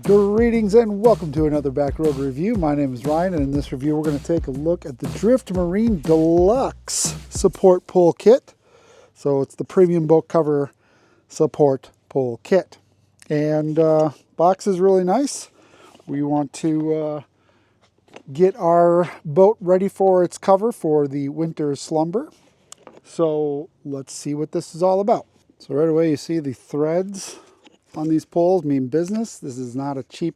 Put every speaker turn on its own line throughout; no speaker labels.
Greetings and welcome to another Back Road review. My name is Ryan, and in this review we're going to take a look at the Drift Marine Deluxe support pull kit. So it's the premium boat cover support pull kit. And box is really nice. We want to get our boat ready for its cover for the winter slumber. So let's see what this is all about. So right away you see the threads on these poles mean business. This is not a cheap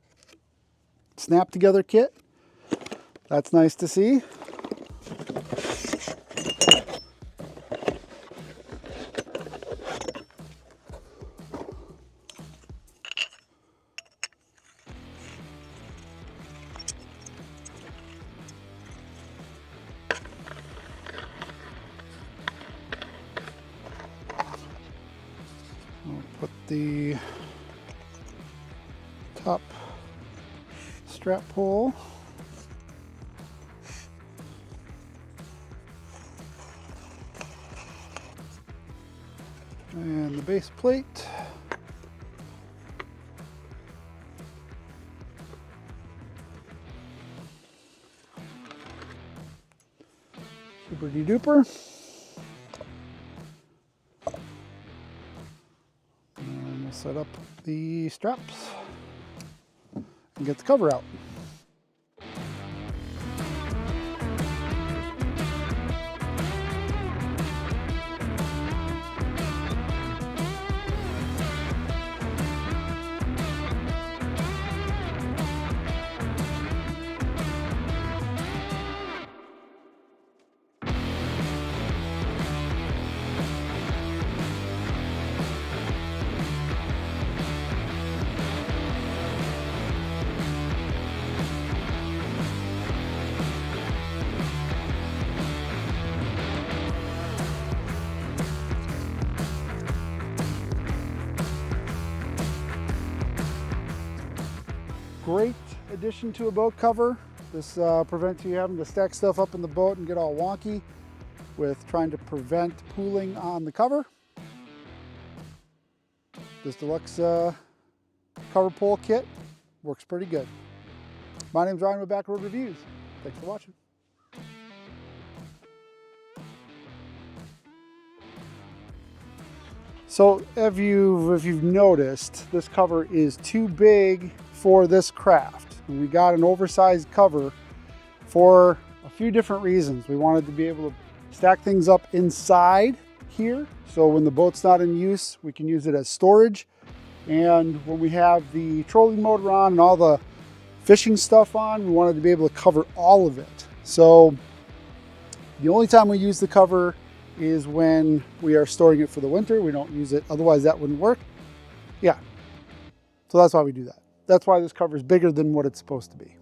snap together kit. That's nice to see. I'll put the top strap pull. And the base plate. Super duper. And we'll set up the straps and get the cover out. Great addition to a boat cover. This prevents you having to stack stuff up in the boat and get all wonky with trying to prevent pooling on the cover. This deluxe cover pull kit works pretty good. My name's Ryan with Back Road Reviews. Thanks for watching. So if you've noticed, this cover is too big for this craft. And we got an oversized cover for a few different reasons. We wanted to be able to stack things up inside here, so when the boat's not in use, we can use it as storage. And when we have the trolling motor on and all the fishing stuff on, we wanted to be able to cover all of it. So the only time we use the cover is when we are storing it for the winter. We don't use it, otherwise that wouldn't work. Yeah, so that's why we do that. That's why this cover is bigger than what it's supposed to be.